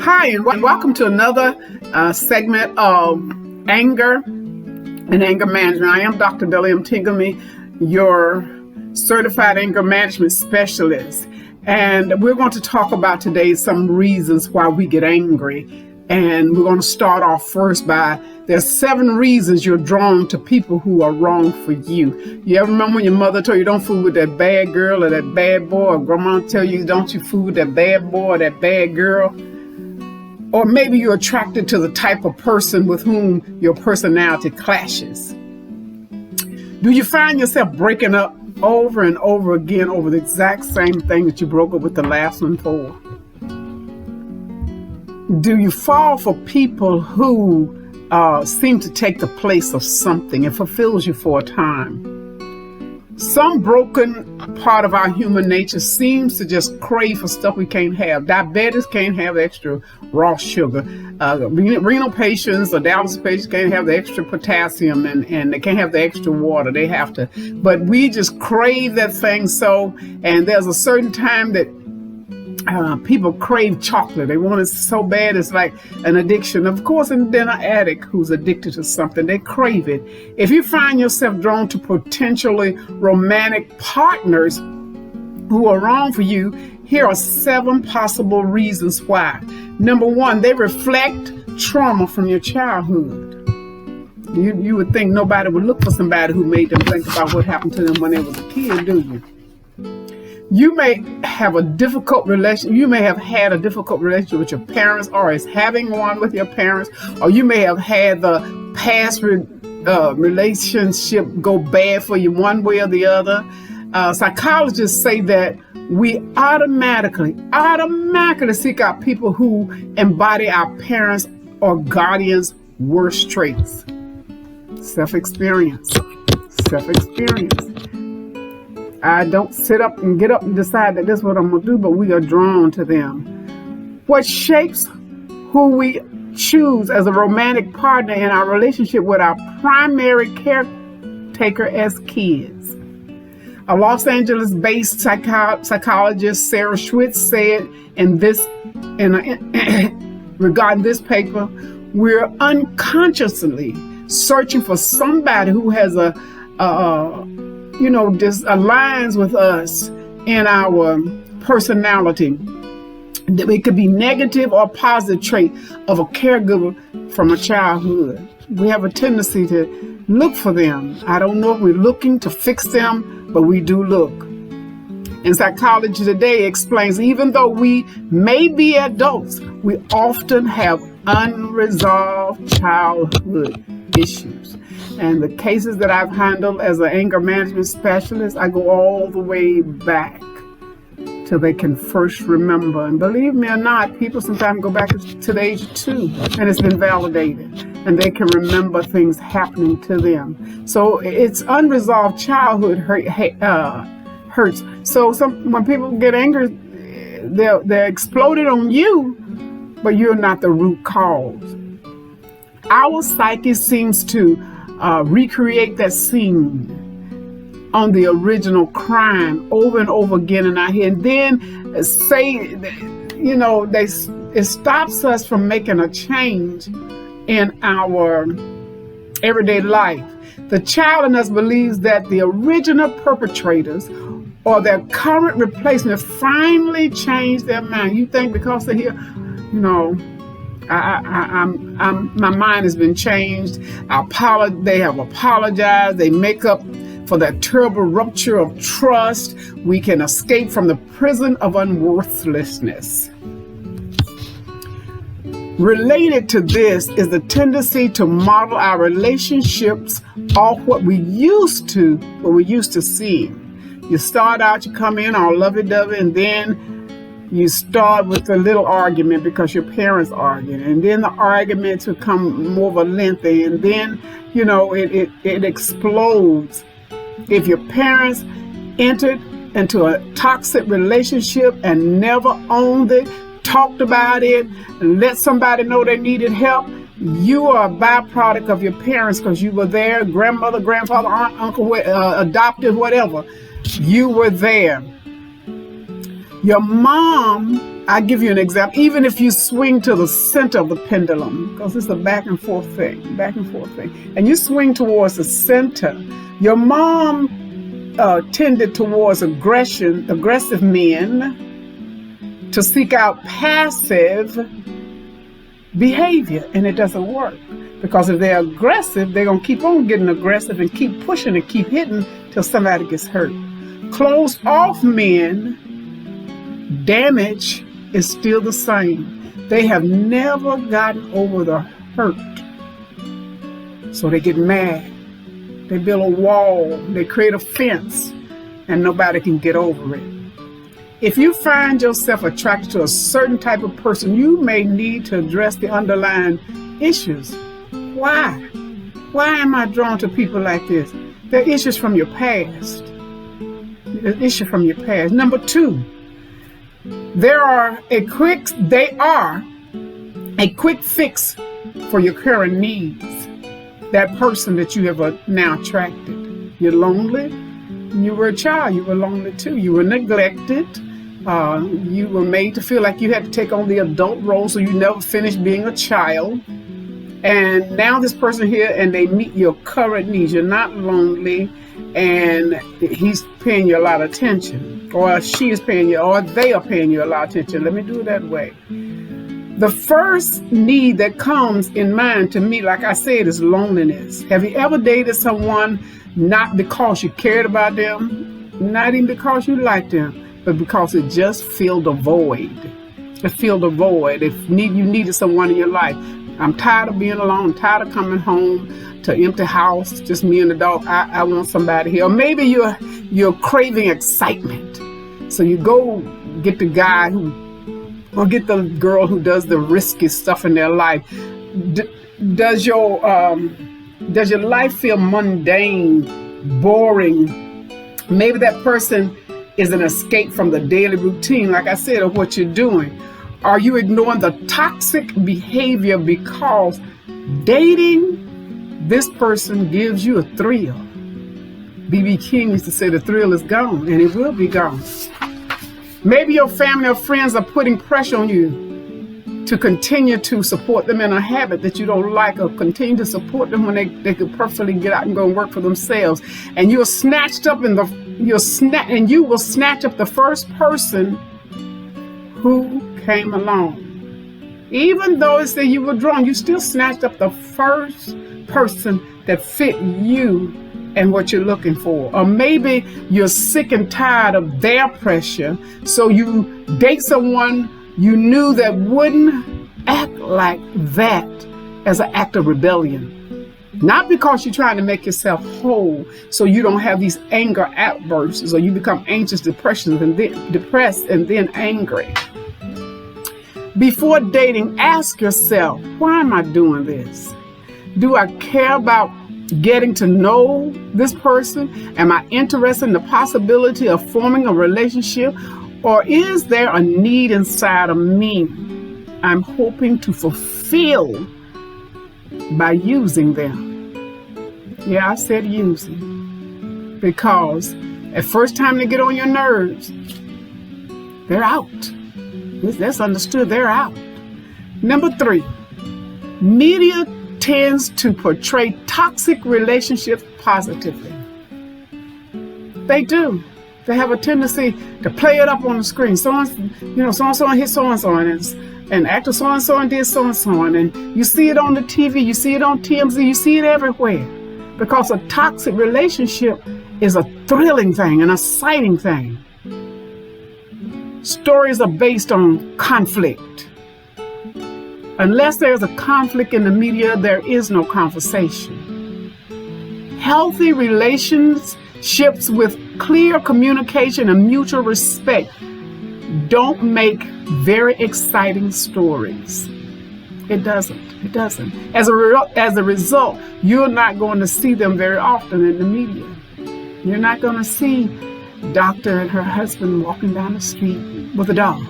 Hi, and welcome to another segment of anger and anger management. I am Dr. Delium Tingamy, your certified anger management specialist. And we're going to talk about today some reasons why we get angry. And we're going to start off first by there's 7 reasons you're drawn to people who are wrong for you. You ever remember when your mother told you don't fool with that bad girl or that bad boy, or grandma tell you don't you fool with that bad boy or that bad girl? Or maybe you're attracted to the type of person with whom your personality clashes. Do you find yourself breaking up over and over again over the exact same thing that you broke up with the last one for? Do you fall for people who seem to take the place of something and fulfills you for a time? Some broken part of our human nature seems to just crave for stuff we can't have. Diabetes can't have extra raw sugar. Renal patients or dialysis patients can't have the extra potassium, and they can't have the extra water. They have to. But we just crave that thing so, and there's a certain time that people crave chocolate. They want it so bad, it's like an addiction. Of course, and then an addict who's addicted to something, they crave it. If you find yourself drawn to potentially romantic partners who are wrong for you, here are 7 possible reasons why. Number 1, they reflect trauma from your childhood. You would think nobody would look for somebody who made them think about what happened to them when they was a kid, do you? You may have a difficult relation. You may have had a difficult relationship with your parents, or is having one with your parents, or you may have had the past relationship go bad for you one way or the other. Psychologists say that we automatically seek out people who embody our parents' or guardians' worst traits. Self-experience. I don't sit up and get up and decide that this is what I'm going to do, but we are drawn to them. What shapes who we choose as a romantic partner in our relationship with our primary caretaker as kids? A Los Angeles-based psychologist, Sarah Schwitz, said regarding this paper, we're unconsciously searching for somebody who has this aligns with us in our personality. It could be negative or positive trait of a caregiver from a childhood. We have a tendency to look for them. I don't know if we're looking to fix them, but we do look. And Psychology Today explains, even though we may be adults, we often have unresolved childhood issues. And the cases that I've handled as an anger management specialist, I go all the way back till they can first remember. And believe me or not, people sometimes go back to the age of 2, and it's been validated. And they can remember things happening to them. So it's unresolved childhood hurts. So when people get angry, they're exploded on you, but you're not the root cause. Our psyche seems to recreate that scene on the original crime over and over again in our head, and then it stops us from making a change in our everyday life. The child in us believes that the original perpetrators or their current replacement finally changed their mind. You think because they're here, my mind has been changed. They have apologized. They make up for that terrible rupture of trust. We can escape from the prison of unworthlessness. Related to this is the tendency to model our relationships off what we're used to seeing. You start out, you come in all lovey-dovey, and then you start with a little argument because your parents argued, and then the arguments become more of a lengthy, and then it explodes. If your parents entered into a toxic relationship and never owned it, talked about it, and let somebody know they needed help, you are a byproduct of your parents because you were there, grandmother, grandfather, aunt, uncle, adopted, whatever. You were there. Your mom I give you an example. Even if you swing to the center of the pendulum, because it's a back and forth thing, and you swing towards the center, your mom tended towards aggressive men to seek out passive behavior, and it doesn't work. Because if they're aggressive, they're going to keep on getting aggressive and keep pushing and keep hitting till somebody gets hurt. Closed off men, damage is still the same. They have never gotten over the hurt. So they get mad. They build a wall. They create a fence, and nobody can get over it. If you find yourself attracted to a certain type of person, you may need to address the underlying issues. Why? Why am I drawn to people like this? They're issues from your past. Number 2, they are a quick fix for your current needs. That person that you have now attracted. You're lonely. You were a child. You were lonely too. You were neglected. You were made to feel like you had to take on the adult role, so you never finished being a child. And now this person here, and they meet your current needs. You're not lonely, and he's paying you a lot of attention, or she is paying you, or they are paying you a lot of attention. Let me do it that way. The first need that comes in mind to me, like I said, is loneliness. Have you ever dated someone not because you cared about them, not even because you liked them, but because it just filled a void? It filled a void. If you needed someone in your life. I'm tired of being alone. I'm tired of coming home to an empty house, just me and the dog. I want somebody here. Or maybe you're craving excitement. So you go get the guy or get the girl who does the risky stuff in their life. Does your life feel mundane, boring? Maybe that person is an escape from the daily routine, like I said, of what you're doing. Are you ignoring the toxic behavior because dating this person gives you a thrill? B.B. King used to say the thrill is gone, and it will be gone. Maybe your family or friends are putting pressure on you to continue to support them in a habit that you don't like, or continue to support them when they could perfectly get out and go and work for themselves. And you will snatch up the first person who came along. Even though it's that you were drawn, you still snatched up the first person that fit you and what you're looking for. Or maybe you're sick and tired of their pressure, so you date someone you knew that wouldn't act like that as an act of rebellion. Not because you're trying to make yourself whole, so you don't have these anger outbursts, or you become anxious, depressed, and then angry. Before dating, ask yourself, why am I doing this? Do I care about getting to know this person? Am I interested in the possibility of forming a relationship? Or is there a need inside of me I'm hoping to fulfill by using them? Yeah, I said using. Because at first time they get on your nerves, they're out. That's understood, they're out. Number 3, media tends to portray toxic relationships positively. They do. They have a tendency to play it up on the screen. So-and-so hit so-and-so, and actor so-and-so did so-and-so, and you see it on the TV, you see it on TMZ, you see it everywhere. Because a toxic relationship is a thrilling thing, an exciting thing. Stories are based on conflict. Unless there's a conflict in the media, there is no conversation. Healthy relationships with clear communication and mutual respect don't make very exciting stories. It doesn't. As a result, you're not going to see them very often in the media. You're not going to see doctor and her husband walking down the street with a dog.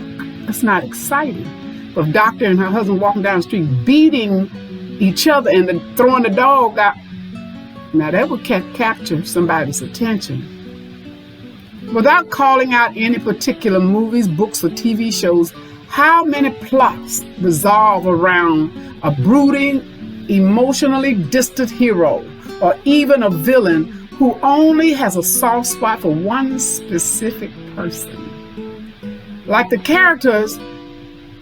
That's not exciting. But doctor and her husband walking down the street beating each other and then throwing the dog out, now that would capture somebody's attention. Without calling out any particular movies, books, or TV shows, How many plots revolve around a brooding, emotionally distant hero, or even a villain who only has a soft spot for one specific person? Like the characters,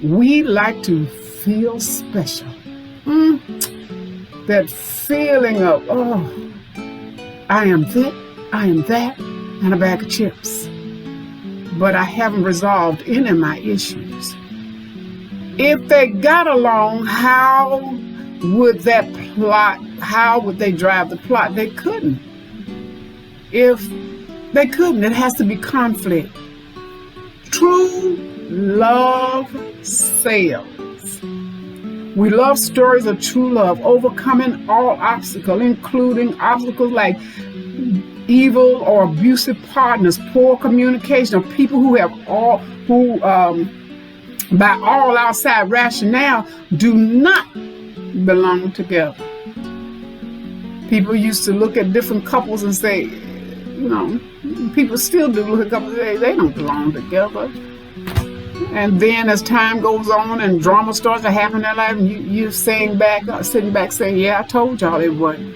we like to feel special. That feeling of, oh, I am this, I am that, and a bag of chips. But I haven't resolved any of my issues. If they got along, how would they drive the plot? They couldn't. If they couldn't, it has to be conflict. True love sells. We love stories of true love, overcoming all obstacles, including obstacles like evil or abusive partners, poor communication, or people who by all outside rationale do not belong together. People used to look at different couples and say, people still do look at couples and say they don't belong together. And then as time goes on and drama starts to happen in their life, and you're sitting back saying, yeah, I told y'all it wasn't.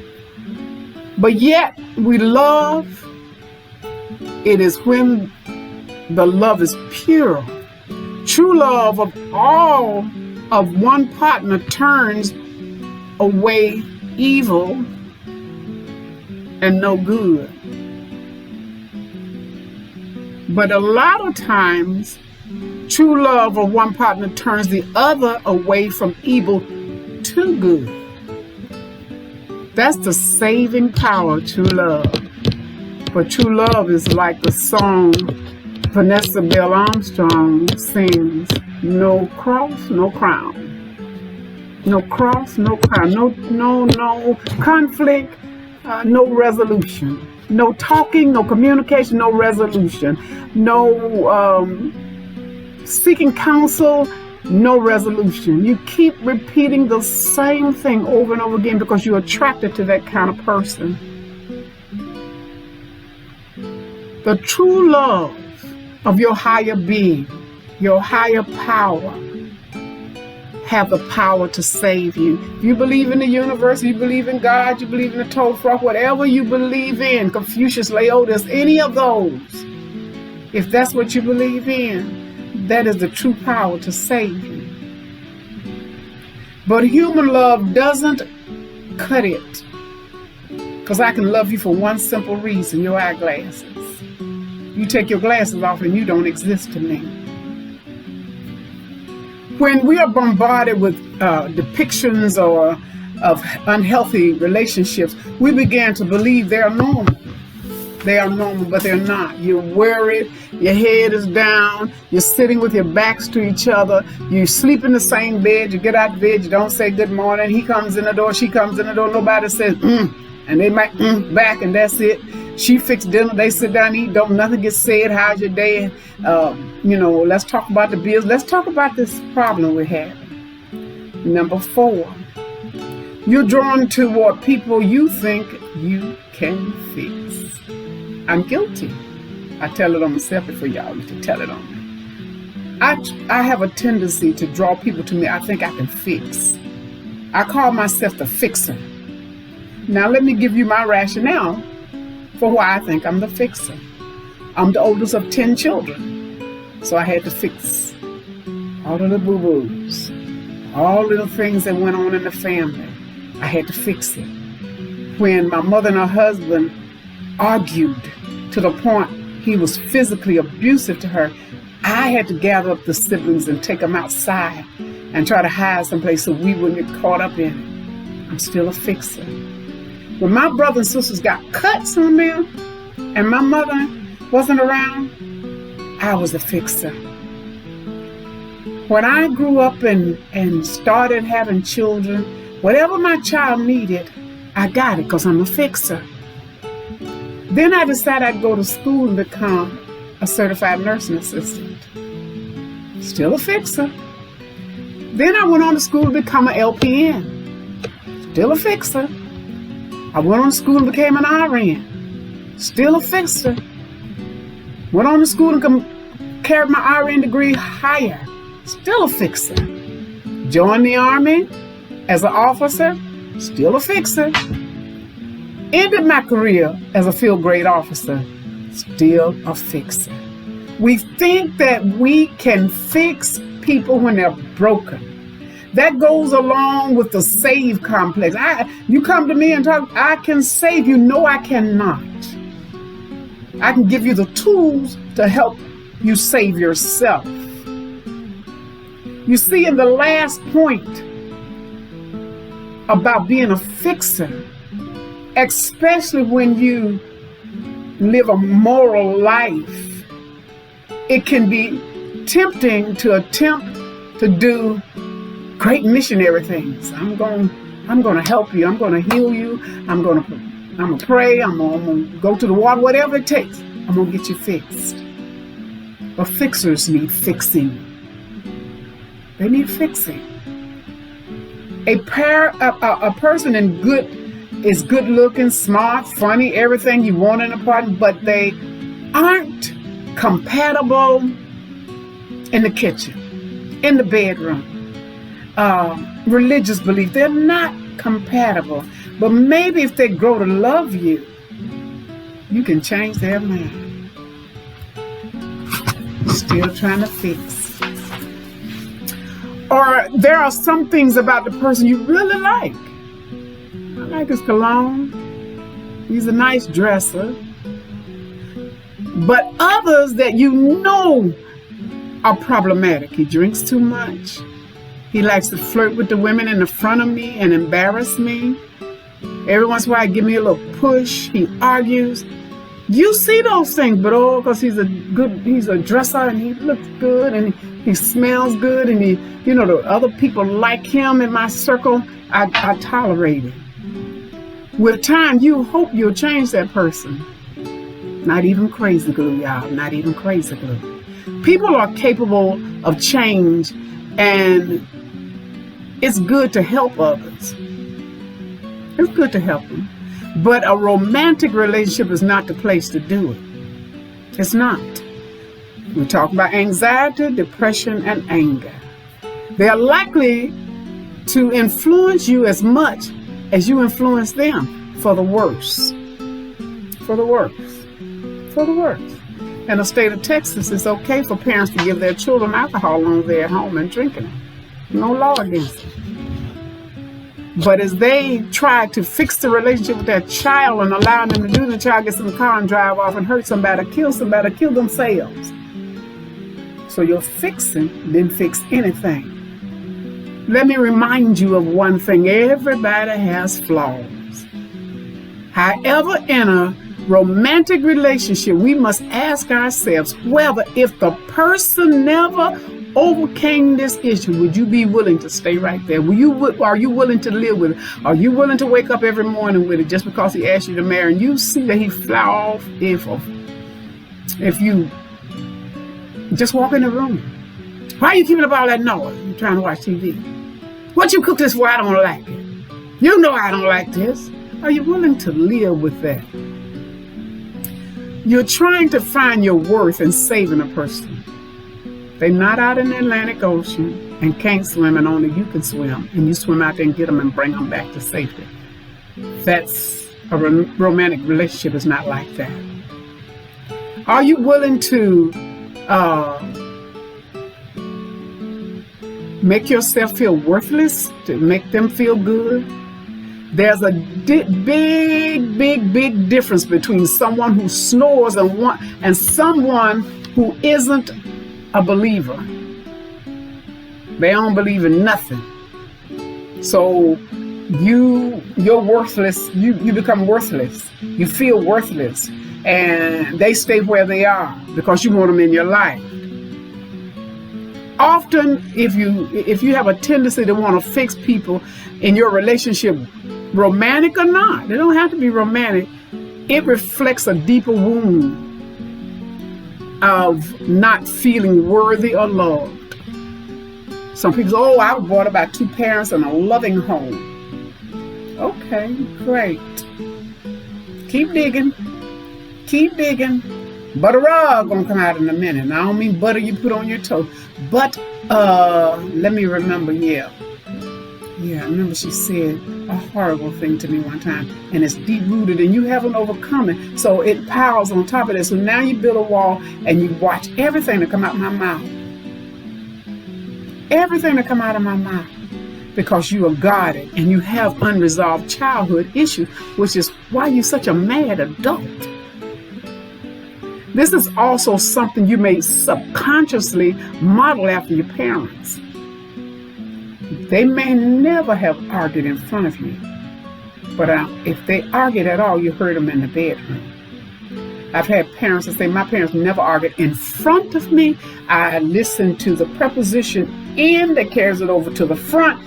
But yet we love. It is when the love is pure. True love of one partner turns away evil and no good. But a lot of times, true love of one partner turns the other away from evil to good. That's the saving power of true love. But true love is like the song Vanessa Bell Armstrong sings, no cross, no crown. No cross, no crown. No conflict, no resolution. No talking, no communication, no resolution. No seeking counsel, no resolution. You keep repeating the same thing over and over again because you're attracted to that kind of person. The true love of your higher being, your higher power, have the power to save you. If you believe in the universe, you believe in God, you believe in the Torah, whatever you believe in, Confucius, Laodice, any of those, if that's what you believe in, that is the true power to save you. But human love doesn't cut it. Because I can love you for one simple reason, your eyeglasses. You take your glasses off and you don't exist to me. When we are bombarded with depictions of unhealthy relationships, we begin to believe they are normal. They are normal, but they're not. You're worried, your head is down, you're sitting with your backs to each other, you sleep in the same bed, you get out of bed, you don't say good morning, he comes in the door, she comes in the door, nobody says and they might back and that's it. She fixed dinner, they sit down and eat, nothing gets said, how's your day? Let's talk about the bills, let's talk about this problem we're having. Number 4, you're drawn toward people you think you can fix. I'm guilty. I tell it on myself before y'all to tell it on me. I have a tendency to draw people to me I think I can fix. I call myself the fixer. Now let me give you my rationale for why I think I'm the fixer. I'm the oldest of 10 children, so I had to fix all of the boo-boos, all of the things that went on in the family. I had to fix it. When my mother and her husband argued to the point he was physically abusive to her, I had to gather up the siblings and take them outside and try to hide someplace so we wouldn't get caught up in it. I'm still a fixer. When my brothers and sisters got cuts on them and my mother wasn't around, I was a fixer. When I grew up and started having children, whatever my child needed, I got it because I'm a fixer. Then I decided I'd go to school and become a certified nursing assistant. Still a fixer. Then I went on to school to become an LPN. Still a fixer. I went on to school and became an RN. Still a fixer. Went on to school and carried my RN degree higher. still a fixer. Joined the Army as an officer, still a fixer. Ended my career as a field grade officer, still a fixer. We think that we can fix people when they're broken. That goes along with the save complex. You come to me and talk, I can save you. No, I cannot. I can give you the tools to help you save yourself. You see, in the last point about being a fixer, especially when you live a moral life, it can be tempting to attempt to do great missionary things. I'm going to help you. I'm going to heal you. I'm going to pray. I'm going to go to the water, whatever it takes. I'm going to get you fixed. But fixers need fixing. They need fixing. A person is good looking, smart, funny, everything you want in a partner, but they aren't compatible in the kitchen, in the bedroom. Religious belief, they're not compatible. But maybe if they grow to love you, you can change their mind. Still trying to fix. Or there are some things about the person you really like. I like his cologne. He's a nice dresser. But others that you know are problematic. He drinks too much. He likes to flirt with the women in the front of me and embarrass me. Every once in a while, give me a little push. He argues. You see those things, but because he's a dresser and he looks good and he smells good and the other people like him in my circle, I tolerate it. With time, you hope you'll change that person. Not even crazy glue, y'all. Not even crazy glue. People are capable of change, and it's good to help others. It's good to help them. But a romantic relationship is not the place to do it. It's not. We talk about anxiety, depression, and anger. They are likely to influence you as much as you influence them for the worse. For the worse. For the worse. In the state of Texas, it's okay for parents to give their children alcohol as long as they're at home and drinking it. No law against it. But as they try to fix the relationship with their child and allow them to do, the child gets in the car and drive off and hurt somebody, kill themselves. So your fixing didn't fix anything. Let me remind you of one thing. Everybody has flaws. However, in a romantic relationship, we must ask ourselves whether if the person never overcame this issue, would you be willing to stay right there? Are you willing to live with it? Are you willing to wake up every morning with it just because he asked you to marry and you see that he fly off if you just walk in the room? Why are you keeping up all that noise? You're trying to watch TV. What you cook this for? I don't like it. You know I don't like this. Are you willing to live with that? You're trying to find your worth in saving a person. They're not out in the Atlantic Ocean and can't swim, and only you can swim. And you swim out there and get them and bring them back to safety. That's a romantic relationship is not like that. Are you willing to make yourself feel worthless to make them feel good? There's a big difference between someone who snores and someone who isn't a believer. They don't believe in nothing. So you're worthless. You become worthless. You feel worthless. And they stay where they are because you want them in your life. Often, if you have a tendency to want to fix people in your relationship, romantic or not, they don't have to be romantic, it reflects a deeper wound of not feeling worthy or loved. Some people say, oh, I was brought up by two parents in a loving home. Okay, great. Keep digging. Keep digging. Butter rug gonna come out in a minute. And I don't mean butter you put on your toast. But let me remember, yeah, I remember she said a horrible thing to me one time, and it's deep rooted and you haven't overcome it. So it piles on top of that. So now you build a wall and you watch everything that come out of my mouth. Everything that come out of my mouth. Because you are guarded and you have unresolved childhood issues, which is why you're such a mad adult. This is also something you may subconsciously model after your parents. They may never have argued in front of you, but if they argued at all, you heard them in the bedroom. I've had parents that say, my parents never argued in front of me. I listened to the preposition in that carries it over to the front.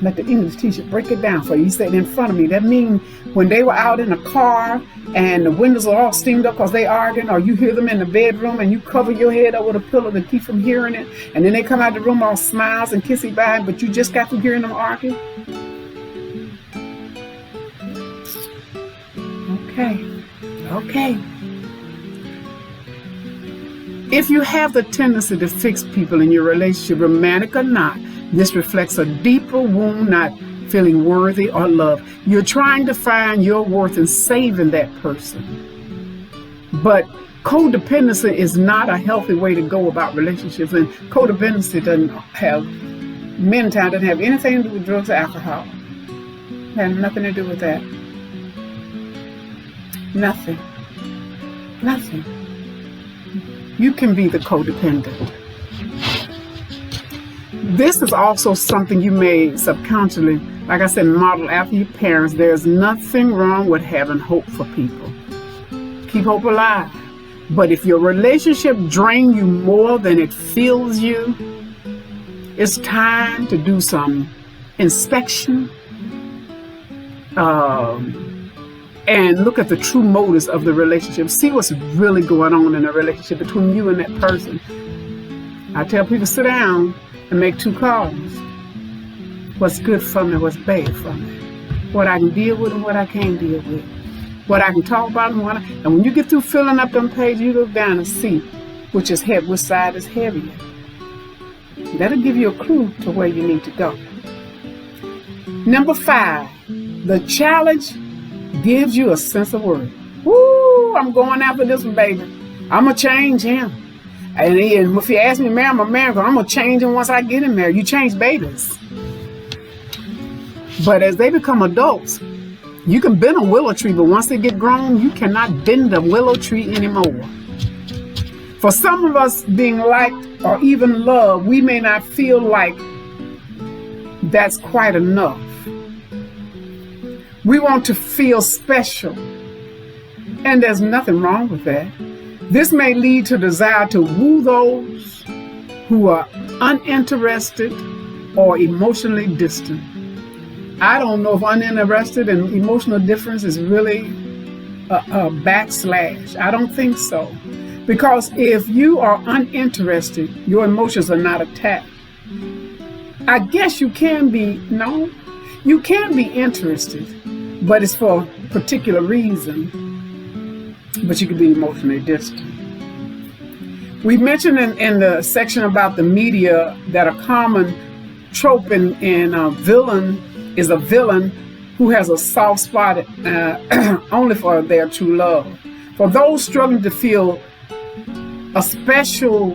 Let the English teacher break it down for you. He said in front of me. That means when they were out in a car and the windows are all steamed up because they arguing, or you hear them in the bedroom and you cover your head up with a pillow to keep from hearing it, and then they come out of the room all smiles and kissy bye, but you just got from hearing them argue. Okay. If you have the tendency to fix people in your relationship, romantic or not, this reflects a deeper wound, not feeling worthy or loved. You're trying to find your worth in saving that person. But codependency is not a healthy way to go about relationships. And codependency many times doesn't have anything to do with drugs or alcohol. It has nothing to do with that. Nothing. You can be the codependent. This is also something you may subconsciously, like I said, model after your parents. There's nothing wrong with having hope for people. Keep hope alive. But if your relationship drains you more than it fills you, it's time to do some inspection and look at the true motives of the relationship. See what's really going on in a relationship between you and that person. I tell people, sit down and make 2 calls. What's good for me, what's bad for me. What I can deal with and what I can't deal with. What I can talk about and and when you get through filling up them pages, you look down and see which side is heavier. That'll give you a clue to where you need to go. Number 5, the challenge gives you a sense of worth. Woo, I'm going after this one, baby. I'm going to change him. And if you ask me to marry, I'm going to marry him. I'm going to change him once I get him married. You change babies. But as they become adults, you can bend a willow tree, but once they get grown, you cannot bend a willow tree anymore. For some of us, being liked or even loved, we may not feel like that's quite enough. We want to feel special, and there's nothing wrong with that. This may lead to desire to woo those who are uninterested or emotionally distant. I don't know if uninterested and emotional difference is really a backslash. I don't think so. Because if you are uninterested, your emotions are not attacked. I guess you can be interested, but it's for a particular reason. But you can be emotionally distant. We mentioned in the section about the media that a common trope in a villain is a villain who has a soft spot only for their true love. For those struggling to feel special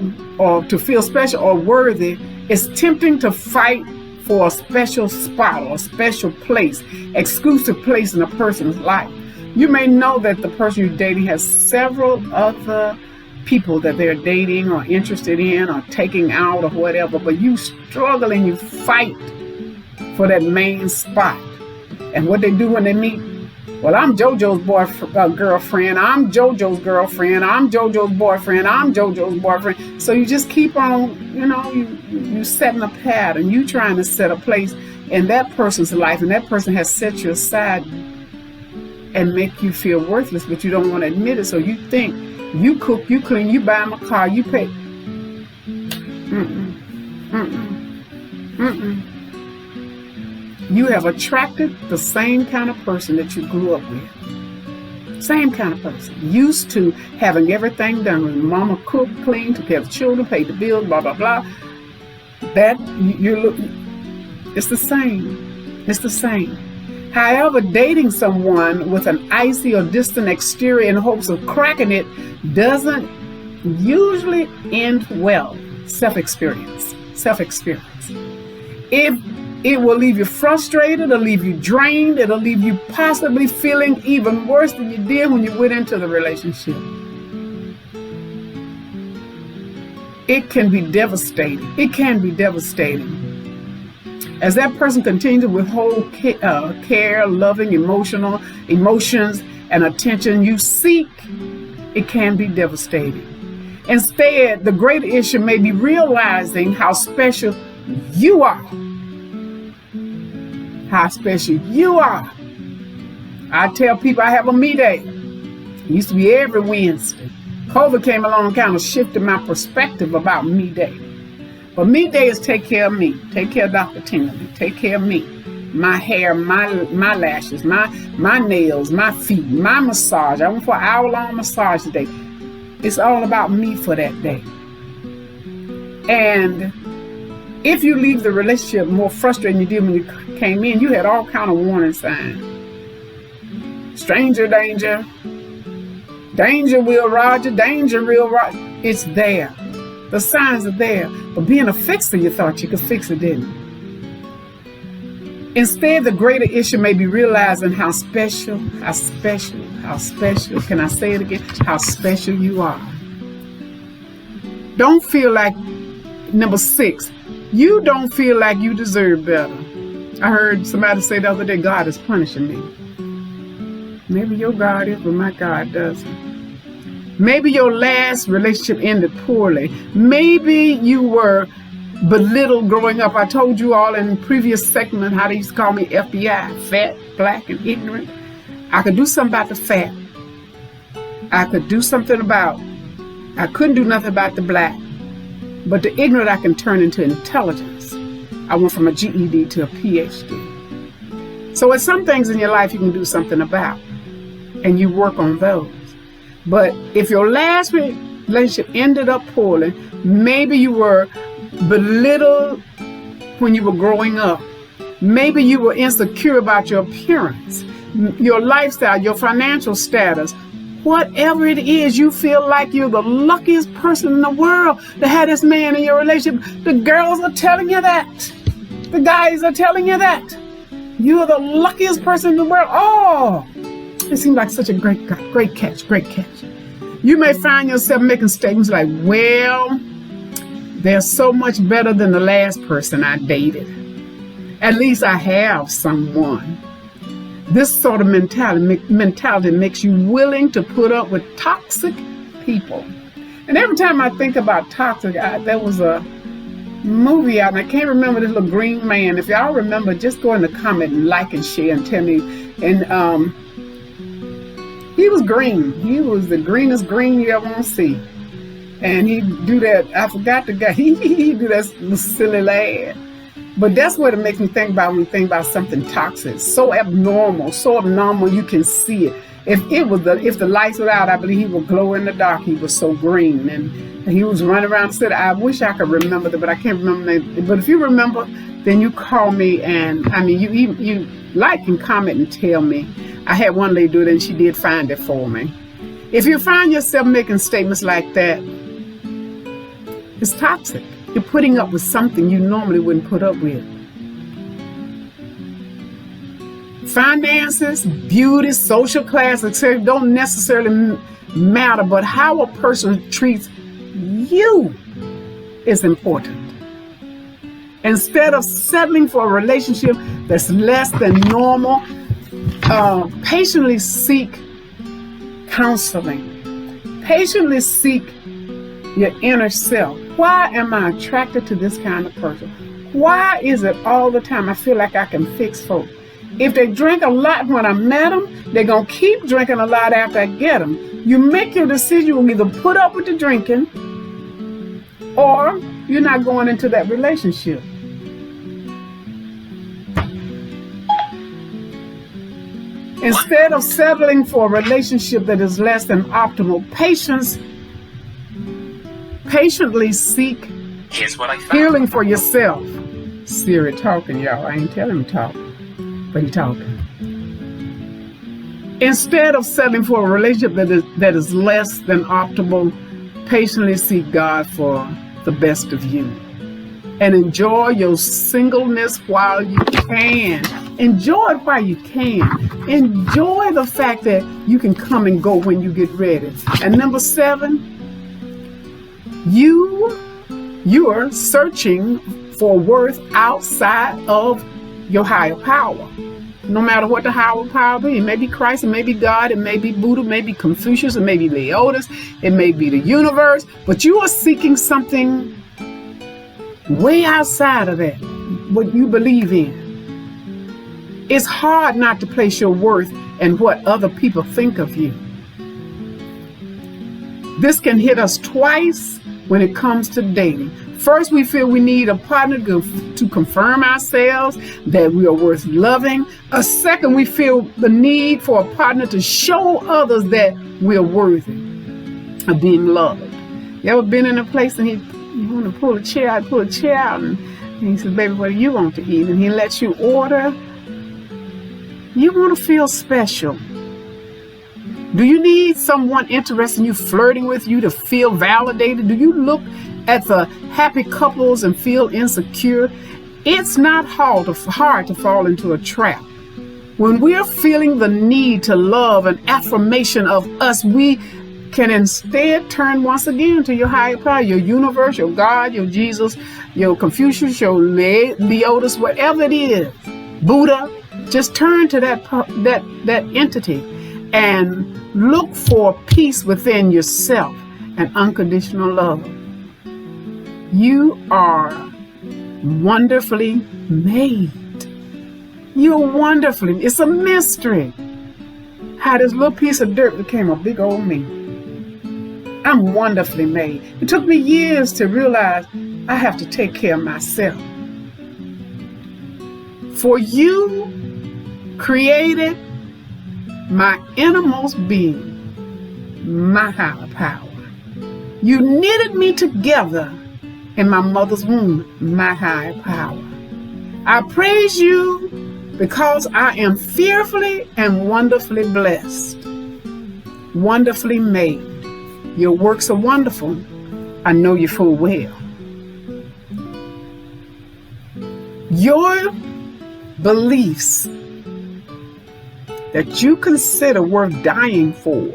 or worthy, it's tempting to fight for a special spot or a special place, exclusive place in a person's life. You may know that the person you're dating has several other people that they're dating or interested in or taking out or whatever, but you struggle and you fight for that main spot. And what they do when they meet, well, I'm JoJo's girlfriend, I'm JoJo's girlfriend, I'm JoJo's boyfriend, I'm JoJo's boyfriend. So you just keep on, you setting a pattern, you trying to set a place in that person's life, and that person has set you aside and make you feel worthless, but you don't want to admit it. So you think you cook, you clean, you buy them a car, you pay. You have attracted the same kind of person that you grew up with. Same kind of person. Used to having everything done. When mama cooked, cleaned, took care of the children, paid the bills, blah, blah, blah. That, it's the same. It's the same. However, dating someone with an icy or distant exterior in hopes of cracking it doesn't usually end well. Self-experience. If it will leave you frustrated, it'll leave you drained, it'll leave you possibly feeling even worse than you did when you went into the relationship. It can be devastating. As that person continues to withhold care, loving, emotions, and attention you seek, it can be devastating. Instead, the greater issue may be realizing how special you are. How special you are. I tell people I have a me day. It used to be every Wednesday. COVID came along and kind of shifted my perspective about me day. But me day is take care of me. Take care of Dr. Tina. Take care of me. My hair, my lashes, my nails, my feet, my massage. I went for an hour-long massage today. It's all about me for that day. And if you leave the relationship more frustrated than you did when you came in, you had all kind of warning signs. Stranger danger. Danger, Will Roger. Danger, Real Roger. It's there. The signs are there. But being a fixer, you thought you could fix it, didn't you? Instead, the greater issue may be realizing how special, can I say it again? How special you are. Don't feel like, number 6, you don't feel like you deserve better. I heard somebody say the other day, God is punishing me. Maybe your God is, but my God doesn't. Maybe your last relationship ended poorly. Maybe you were belittled growing up. I told you all in the previous segment how they used to call me FBI, fat, black, and ignorant. I could do something about the fat. I couldn't do nothing about the black. But the ignorant I can turn into intelligence. I went from a GED to a PhD. So it's some things in your life you can do something about, and you work on those. But if your last relationship ended up poorly, maybe you were belittled when you were growing up. Maybe you were insecure about your appearance, your lifestyle, your financial status. Whatever it is, you feel like you're the luckiest person in the world to have this man in your relationship. The girls are telling you that. The guys are telling you that. You're the luckiest person in the world. Oh, it seems like such a great catch. You may find yourself making statements like, well, they're so much better than the last person I dated. At least I have someone. This sort of mentality makes you willing to put up with toxic people. And every time I think about toxic, there was a movie out, and I can't remember this little green man. If y'all remember, just go in the comment and like and share and tell me. And he was green. He was the greenest green you ever want to see. And he do that, I forgot the guy, he do that silly laugh. But that's what it makes me think about when you think about something toxic. So abnormal you can see it. If the lights were out, I believe he would glow in the dark. He was so green, and he was running around the city. I wish I could remember that, but I can't remember the name. But if you remember, then you call me, and you like and comment and tell me. I had one lady do it, and she did find it for me. If you find yourself making statements like that, it's toxic. You're putting up with something you normally wouldn't put up with. Finances, beauty, social class, etc. don't necessarily matter, but how a person treats you is important. Instead of settling for a relationship that's less than normal, patiently seek counseling. Patiently seek your inner self. Why am I attracted to this kind of person? Why is it all the time I feel like I can fix folk? If they drink a lot when I met them, they're going to keep drinking a lot after I get them. You make your decision. You will either put up with the drinking or you're not going into that relationship. Instead of settling for a relationship that is less than optimal, patiently seek healing for yourself. Siri talking, y'all. I ain't telling him to talk, but he talking. Instead of settling for a relationship that is less than optimal, patiently seek God for the best of you. And enjoy your singleness while you can. Enjoy it while you can. Enjoy the fact that you can come and go when you get ready. And number 7, you are searching for worth outside of your higher power. No matter what the higher power be. It may be Christ, it may be God, it may be Buddha, it may be Confucius, it may be Leotis, it may be the universe, but you are seeking something way outside of that, what you believe in. It's hard not to place your worth in what other people think of you. This can hit us twice when it comes to dating. First, we feel we need a partner to confirm ourselves that we are worth loving. Second, we feel the need for a partner to show others that we're worthy of being loved. You ever been in a place and you want to pull a chair out, and he says, baby, what do you want to eat? And he lets you order. You want to feel special. Do you need someone interested in you, flirting with you, to feel validated? Do you look at the happy couples and feel insecure? It's not hard to fall into a trap. When we're feeling the need to love and affirmation of us, we can instead turn once again to your higher power, your universe, your God, your Jesus, your Confucius, your Leotis, whatever it is, Buddha. Just turn to that entity and look for peace within yourself and unconditional love. You are wonderfully made. You're wonderfully. It's a mystery how this little piece of dirt became a big old me. I'm wonderfully made. It took me years to realize I have to take care of myself. For you created my innermost being, my higher power. You knitted me together in my mother's womb, my higher power. I praise you because I am fearfully and wonderfully blessed, wonderfully made. Your works are wonderful. I know you full well. Your beliefs that you consider worth dying for,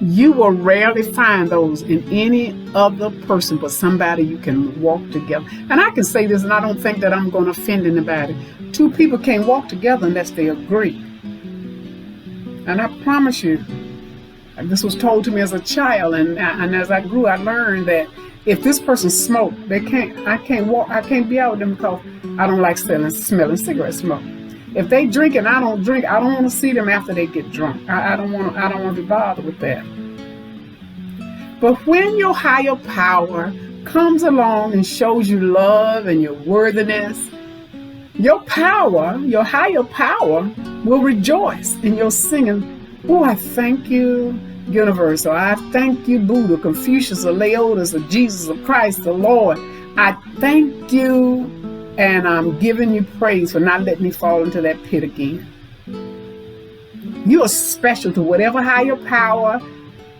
you will rarely find those in any other person but somebody you can walk together. And I can say this, and I don't think that I'm going to offend anybody. Two people can't walk together unless they agree. And I promise you, this was told to me as a child, and as I grew, I learned that if this person smoked, I can't be out with them because I don't like smelling cigarette smoke. If they drink and I don't drink, I don't want to see them after they get drunk. I don't want to be bothered with that. But when your higher power comes along and shows you love and your worthiness, your higher power will rejoice in your singing. Oh, I thank you, universe. Or I thank you, Buddha, Confucius, or Leotis, or Jesus, or Christ, the Lord. I thank you, and I'm giving you praise for not letting me fall into that pit again. You are special to whatever higher power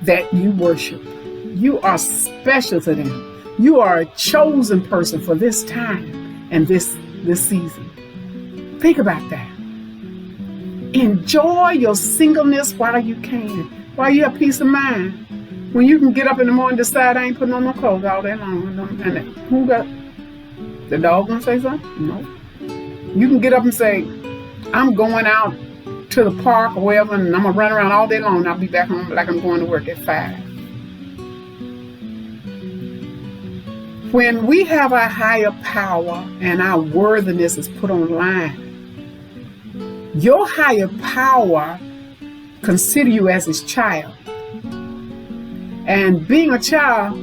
that you worship. You are special to them. You are a chosen person for this time and this season. Think about that. Enjoy your singleness while you can, while you have peace of mind. When you can get up in the morning and decide I ain't putting on no clothes all day long. And who got the dog gonna say something? No. You can get up and say, I'm going out to the park or wherever, and I'm gonna run around all day long, and I'll be back home like I'm going to work at 5. When we have our higher power and our worthiness is put online, your higher power consider you as his child. And being a child,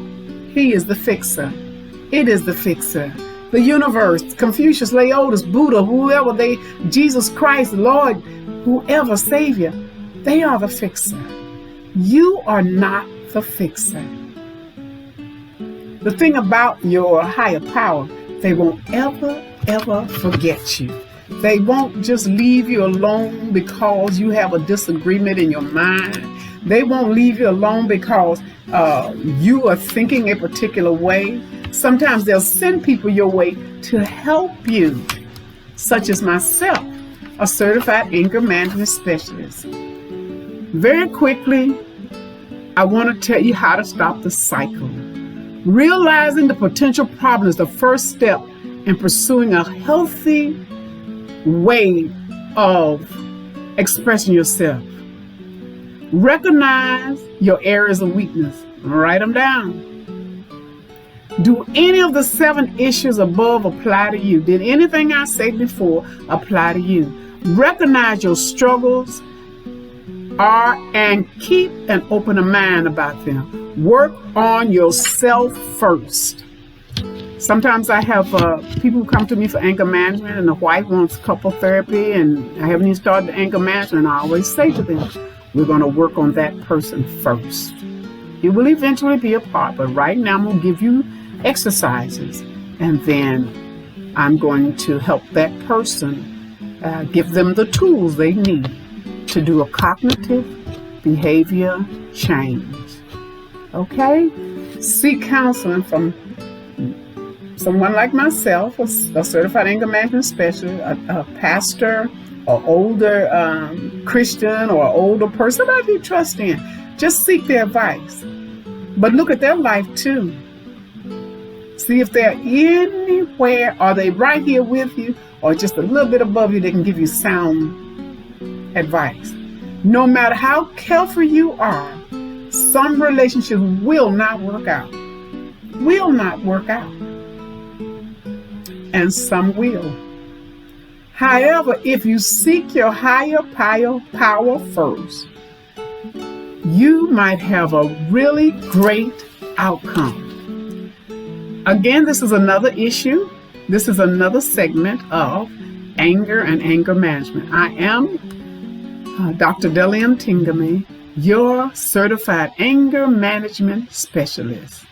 he is the fixer. It is the fixer. The universe, Confucius, Leotis, Buddha, whoever Jesus Christ, Lord, whoever, Savior, they are the fixer. You are not the fixer. The thing about your higher power, they won't ever forget you. They won't just leave you alone because you have a disagreement in your mind. They won't leave you alone because you are thinking a particular way. Sometimes they'll send people your way to help you, such as myself, a certified anger management specialist. Very quickly, I want to tell you how to stop the cycle. Realizing the potential problem is the first step in pursuing a healthy way of expressing yourself. Recognize your areas of weakness. Write them down. Do any of the 7 issues above apply to you? Did anything I said before apply to you? Recognize your struggles and keep an open mind about them. Work on yourself first. Sometimes I have people who come to me for anger management, and the wife wants couple therapy, and I haven't even started the anger management. And I always say to them, we're going to work on that person first. It will eventually be a part, but right now I'm going to give you exercises, and then I'm going to help that person, give them the tools they need to do a cognitive behavior change. Okay? Seek counseling from someone like myself, a certified anger management specialist, a pastor, or older Christian, or older person, somebody you trust in. Just seek their advice. But look at their life too. See if they're anywhere, are they right here with you, or just a little bit above you, they can give you sound advice. No matter how careful you are, some relationships will not work out. Will not work out. And some will. However, if you seek your higher power first, you might have a really great outcome. Again, this is another issue. This is another segment of anger and anger management. I am Dr. Delian Tingamy, your certified anger management specialist.